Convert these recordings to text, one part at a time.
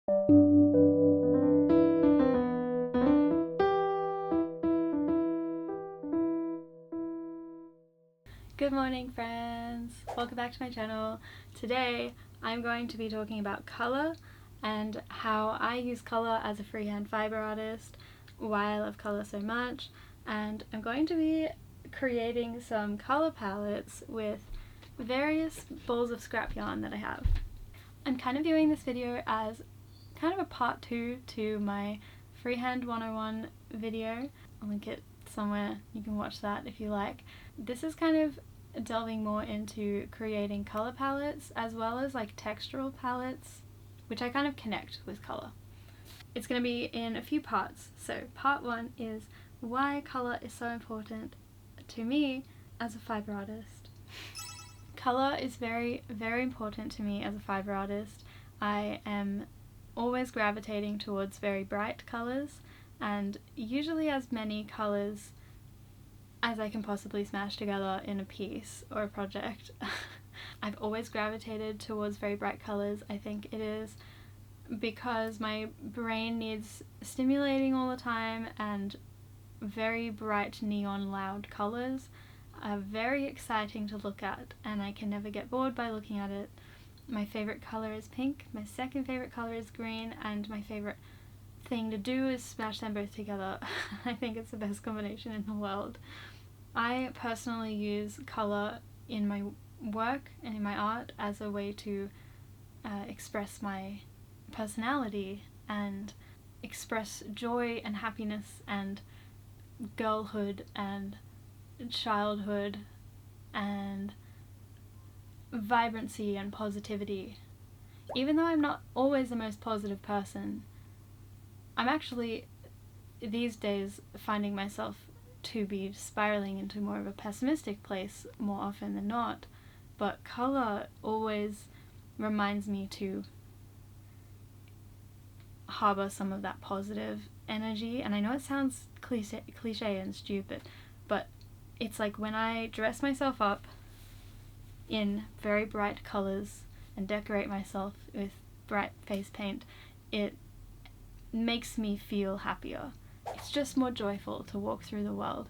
Good morning, friends! Welcome back to my channel. Today I'm going to be talking about colour and how I use colour as a freehand fibre artist, why I love colour so much, and I'm going to be creating some colour palettes with various balls of scrap yarn that I have. I'm kind of viewing this video as kind of a part 2 to my Freehand 101 video. I'll link it somewhere, you can watch that if you like. This is kind of delving more into creating colour palettes as well as like textural palettes, which I kind of connect with colour. It's going to be in a few parts. So part 1 is why colour is so important to me as a fibre artist. Colour is very, very important to me as a fibre artist. I am always gravitating towards very bright colours, and usually as many colours as I can possibly smash together in a piece or a project. I've always gravitated towards very bright colours. I think it is because my brain needs stimulating all the time, and very bright neon loud colours are very exciting to look at and I can never get bored by looking at it. My favourite colour is pink, my second favourite colour is green, and my favourite thing to do is smash them both together. I think it's the best combination in the world. I personally use colour in my work and in my art as a way to express my personality and express joy and happiness and girlhood and childhood and vibrancy and positivity. Even though I'm not always the most positive person, I'm actually these days finding myself to be spiraling into more of a pessimistic place more often than not, but colour always reminds me to harbour some of that positive energy. And I know it sounds cliche and stupid, but it's like when I dress myself up in very bright colours and decorate myself with bright face paint, it makes me feel happier. It's just more joyful to walk through the world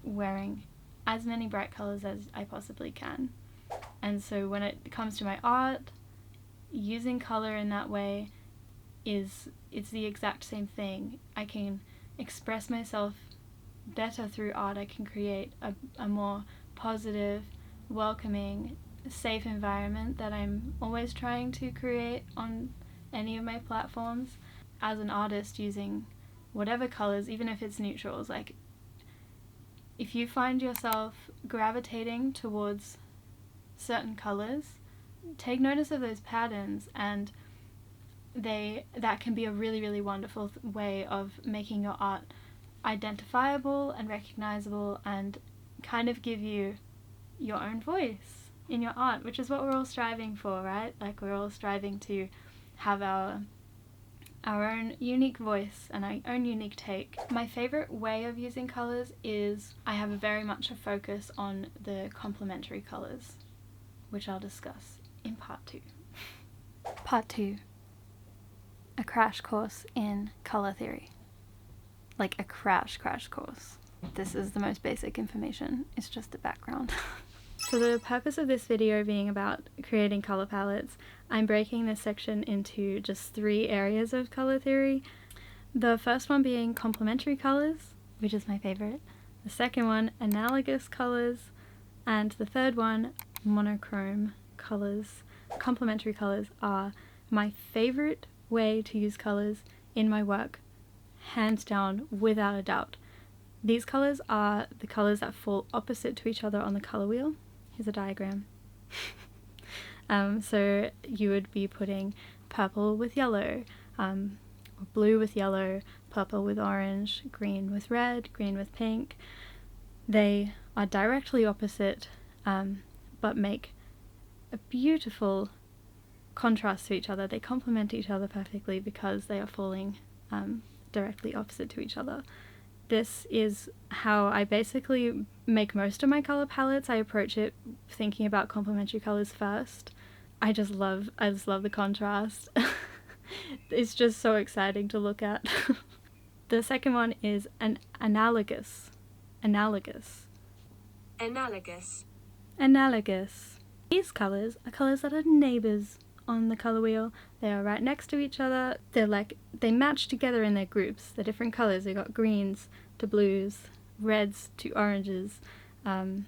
wearing as many bright colours as I possibly can. And so when it comes to my art, using colour in that way it's the exact same thing. I can express myself better through art. I can create a more positive, welcoming, safe environment that I'm always trying to create on any of my platforms. As an artist, using whatever colours, even if it's neutrals, like if you find yourself gravitating towards certain colours, take notice of those patterns, and that can be a really, really wonderful way of making your art identifiable and recognisable and kind of give you your own voice in your art, which is what we're all striving for, right? Like we're all striving to have our own unique voice and our own unique take. My favourite way of using colours is I have very much a focus on the complementary colours, which I'll discuss in part 2. Part 2. A crash course in colour theory. Like a crash course. This is the most basic information, it's just the background. For the purpose of this video being about creating colour palettes, I'm breaking this section into just 3 areas of colour theory. The first one being complementary colours, which is my favourite. The second one, analogous colours. And the third one, monochrome colours. Complementary colours are my favourite way to use colours in my work, hands down, without a doubt. These colours are the colours that fall opposite to each other on the colour wheel. Here's a diagram. So you would be putting purple with yellow, or blue with yellow, purple with orange, green with red, green with pink. They are directly opposite, but make a beautiful contrast to each other. They complement each other perfectly because they are falling directly opposite to each other. This is how I basically make most of my colour palettes. I approach it thinking about complementary colours first. I just love the contrast. It's just so exciting to look at. The second one is an analogous. Analogous. Analogous. Analogous. These colours are colours that are neighbours on the colour wheel. They are right next to each other. They match together in their groups. They're different colours. They got greens to blues, reds to oranges. They're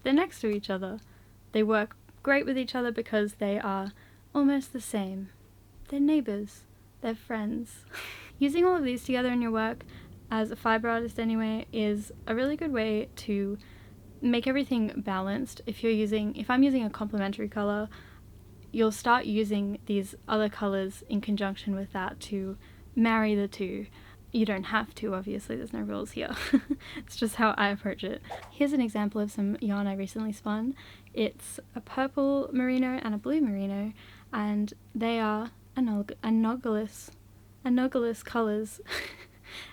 next to each other. They work great with each other because they are almost the same. They're neighbours. They're friends. Using all of these together in your work, as a fibre artist anyway, is a really good way to make everything balanced. If I'm using a complementary colour, you'll start using these other colours in conjunction with that to marry the two. You don't have to, obviously, there's no rules here. It's just how I approach it. Here's an example of some yarn I recently spun. It's a purple merino and a blue merino, and they are analogous colours.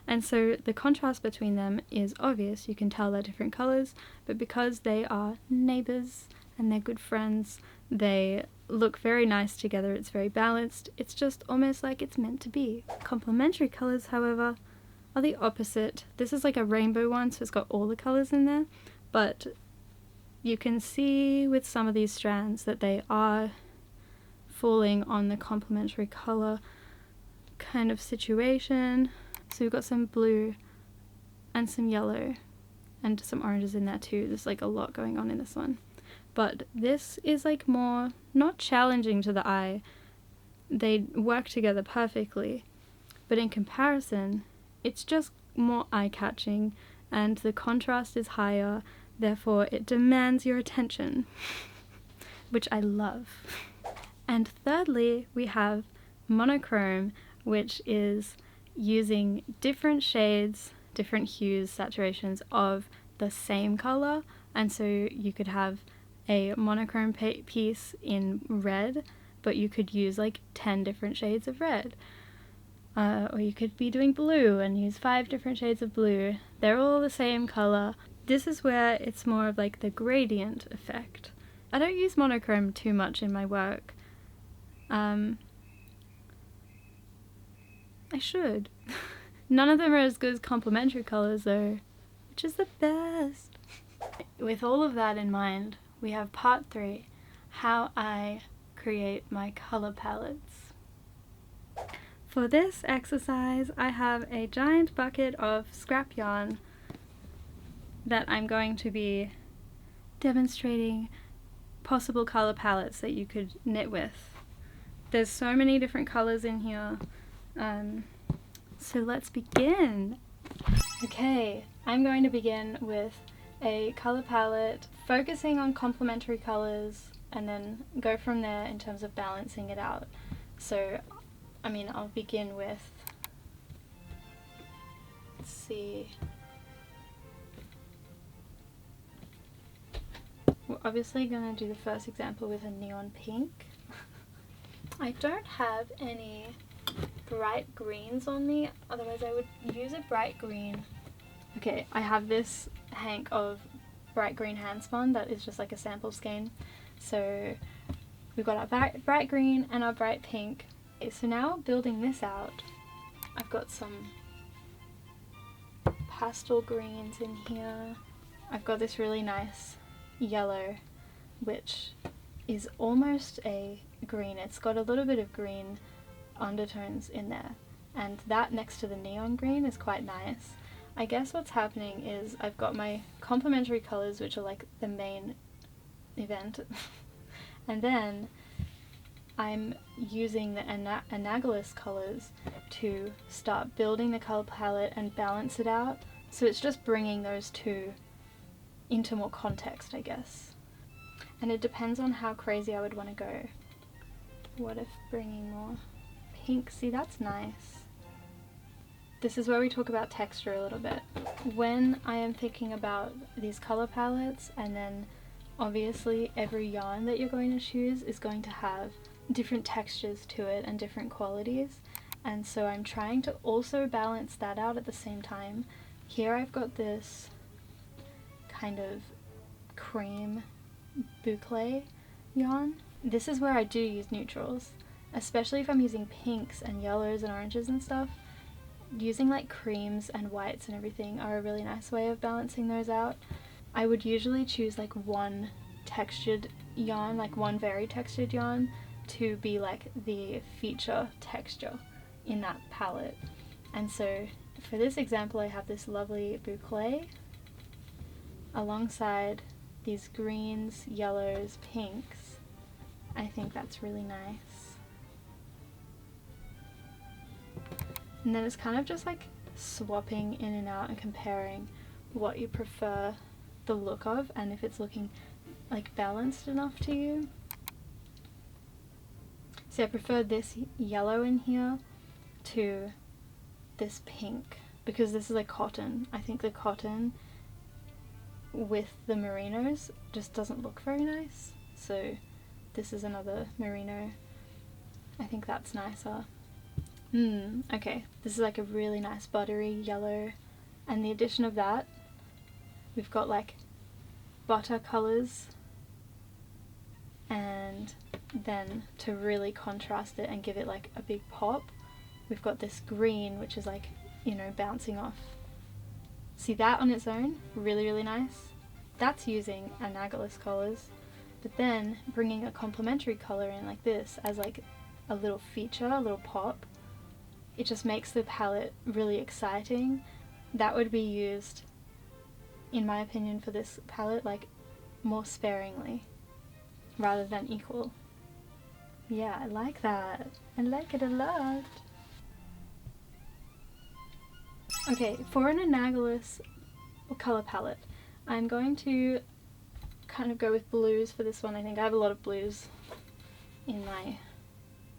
And so the contrast between them is obvious. You can tell they're different colours, but because they are neighbours and they're good friends, they look very nice together. It's very balanced. It's just almost like it's meant to be. Complementary colours, however, are the opposite. This is like a rainbow one, so it's got all the colours in there, but you can see with some of these strands that they are falling on the complementary colour kind of situation. So we've got some blue and some yellow and some oranges in there too. There's like a lot going on in this one. But this is like more, not challenging to the eye. They work together perfectly. But in comparison, it's just more eye-catching and the contrast is higher, therefore it demands your attention, which I love. And thirdly, we have monochrome, which is using different shades, different hues, saturations of the same color. And so you could have a monochrome piece in red, but you could use like 10 different shades of red. Or you could be doing blue and use 5 different shades of blue. They're all the same color. This is where it's more of like the gradient effect. I don't use monochrome too much in my work. I should. None of them are as good as complementary colors though, which is the best. With all of that in mind, we have part 3, how I create my color palettes. For this exercise, I have a giant bucket of scrap yarn that I'm going to be demonstrating possible color palettes that you could knit with. There's so many different colors in here. So let's begin. Okay, I'm going to begin with a color palette focusing on complementary colors and then go from there in terms of balancing it out. So, I'll begin with, let's see, we're obviously going to do the first example with a neon pink. I don't have any bright greens on me, otherwise I would use a bright green. Okay, I have this hank of bright green handspun that is just like a sample skein. So we've got our bright green and our bright pink. Okay, so now building this out, I've got some pastel greens in here. I've got this really nice yellow, which is almost a green. It's got a little bit of green undertones in there, and that next to the neon green is quite nice. I guess what's happening is I've got my complementary colors, which are like the main event, and then I'm using the analogous colors to start building the color palette and balance it out. So it's just bringing those two into more context, I guess. And it depends on how crazy I would want to go. What if bringing more pink? See, that's nice. This is where we talk about texture a little bit. When I am thinking about these color palettes, and then obviously every yarn that you're going to choose is going to have different textures to it and different qualities, and so I'm trying to also balance that out at the same time. Here I've got this kind of cream boucle yarn. This is where I do use neutrals, especially if I'm using pinks and yellows and oranges and stuff, using like creams and whites and everything are a really nice way of balancing those out. I would usually choose like one textured yarn, like one very textured yarn, to be like the feature texture in that palette. And so for this example I have this lovely boucle alongside these greens, yellows, pinks. I think that's really nice. And then it's kind of just like swapping in and out and comparing what you prefer the look of and if it's looking like balanced enough to you. So I prefer this yellow in here to this pink because this is like cotton. I think the cotton with the merinos just doesn't look very nice. So this is another merino. I think that's nicer. Okay, this is like a really nice buttery yellow, and the addition of that, we've got like butter colours, and then to really contrast it and give it like a big pop, we've got this green which is like, you know, bouncing off. See that on its own? Really, really nice. That's using analogous colours, but then bringing a complementary colour in like this as like a little feature, a little pop, it just makes the palette really exciting. That would be used, in my opinion, for this palette like more sparingly rather than equal. Yeah, I like that. I like it a lot. Okay, for an analogous colour palette, I'm going to kind of go with blues for this one. I think I have a lot of blues in my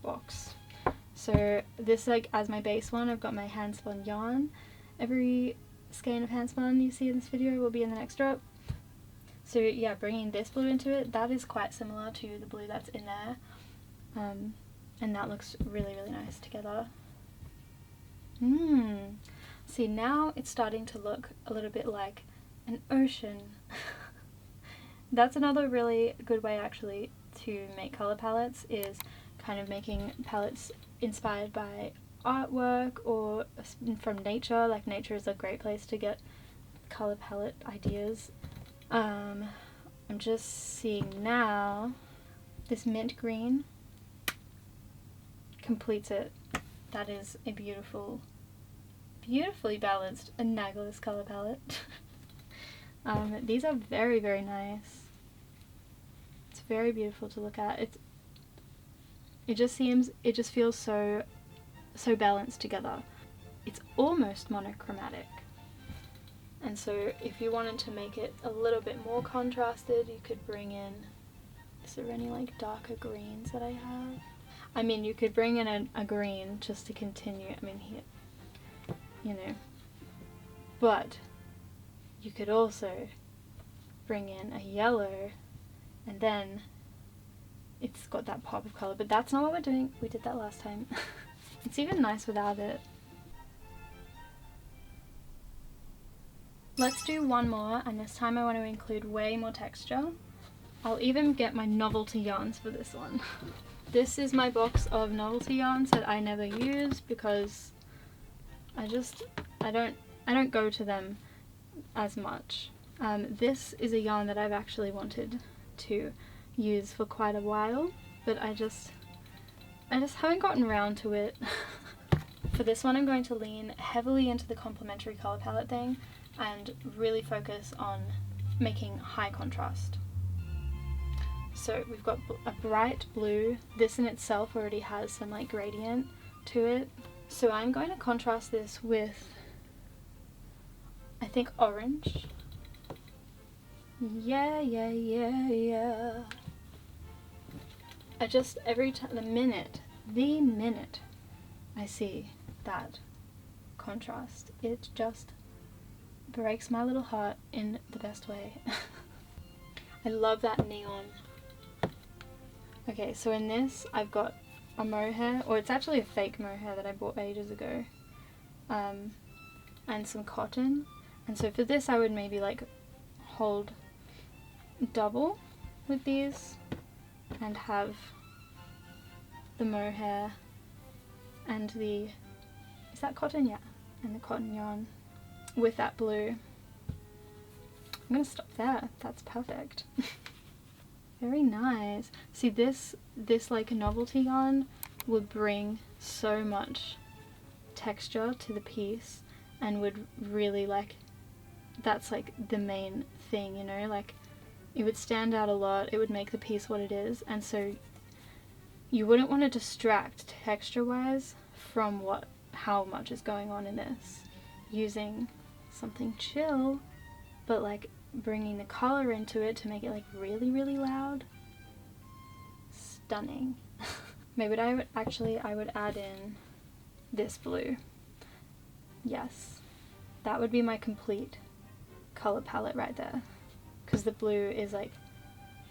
box. So this, like, as my base one, I've got my hand spun yarn. Every skein of hand spun you see in this video will be in the next drop. So yeah, bringing this blue into it, that is quite similar to the blue that's in there. And that looks really, really nice together. See, now it's starting to look a little bit like an ocean. That's another really good way actually to make colour palettes, is kind of making palettes inspired by artwork or from nature. Like, nature is a great place to get colour palette ideas. I'm just seeing now, this mint green completes it. That is a beautiful, beautifully balanced analogous colour palette. These are very, very nice. It's very beautiful to look at. It just feels so balanced together. It's almost monochromatic. And so if you wanted to make it a little bit more contrasted, you could bring in, is there any like darker greens that I have? I mean, you could bring in a green just to continue, I mean, here, you know, but you could also bring in a yellow, and then it's got that pop of colour, but that's not what we're doing. We did that last time. It's even nice without it. Let's do one more, and this time I want to include way more texture. I'll even get my novelty yarns for this one. This is my box of novelty yarns that I never use because I don't go to them as much. This is a yarn that I've actually wanted to use for quite a while, but I just haven't gotten around to it. For this one I'm going to lean heavily into the complementary colour palette thing and really focus on making high contrast. So we've got a bright blue. This in itself already has some like gradient to it. So I'm going to contrast this with, I think, orange. Yeah. I just, every time, the minute I see that contrast, it just breaks my little heart in the best way. I love that neon. Okay, so in this I've got a mohair, or it's actually a fake mohair that I bought ages ago, and some cotton. And so for this I would maybe like hold double with these and have the mohair and the, is that cotton? Yeah, and the cotton yarn with that blue. I'm gonna stop there. That's perfect. Very nice. See, this like novelty yarn would bring so much texture to the piece and would really like, that's like the main thing, you know, like it would stand out a lot, it would make the piece what it is, and so you wouldn't want to distract texture wise from how much is going on in this. Using something chill but like bringing the color into it to make it like really, really loud. Stunning. Maybe I would add in this blue. Yes, that would be my complete color palette right there, because the blue is like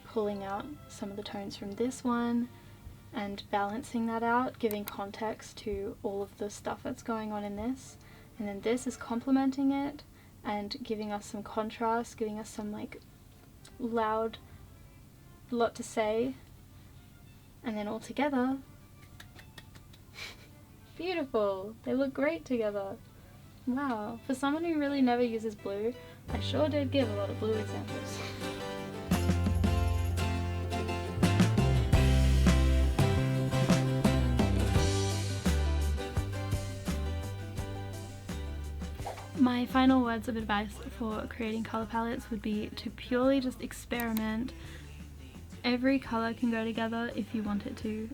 pulling out some of the tones from this one and balancing that out, giving context to all of the stuff that's going on in this, and then this is complementing it and giving us some contrast, giving us some like loud, lot to say, and then all together, beautiful. They look great together. Wow, for someone who really never uses blue, I sure did give a lot of blue examples. My final words of advice for creating color palettes would be to purely just experiment. Every color can go together if you want it to.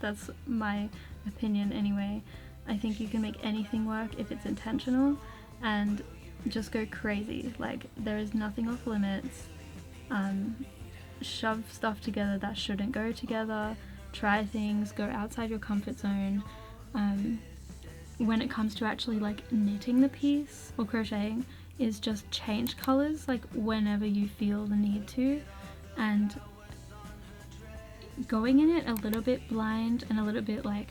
That's my opinion anyway. I think you can make anything work if it's intentional, and just go crazy. Like, there is nothing off limits. Shove stuff together that shouldn't go together. Try things, go outside your comfort zone. When it comes to actually like knitting the piece or crocheting, is just change colors like whenever you feel the need to, and going in it a little bit blind and a little bit like,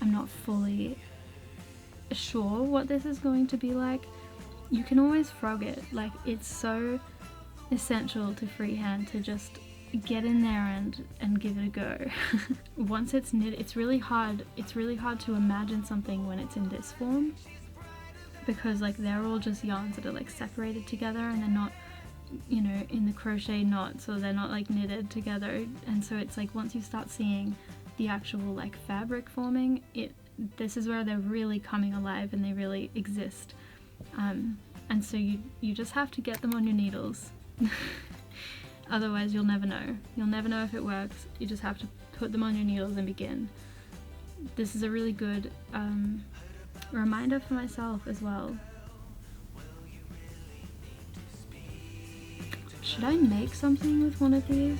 I'm not fully sure what this is going to be like, you can always frog it. Like, it's so essential to freehand to just get in there and give it a go. Once it's knit, it's really hard to imagine something when it's in this form, because like they're all just yarns that are like separated together and they're not, you know, in the crochet knot, so they're not like knitted together, and so it's like once you start seeing the actual like fabric forming, this is where they're really coming alive and they really exist. And so you just have to get them on your needles. Otherwise you'll never know. You'll never know if it works. You just have to put them on your needles and begin. This is a really good reminder for myself as well. Should I make something with one of these?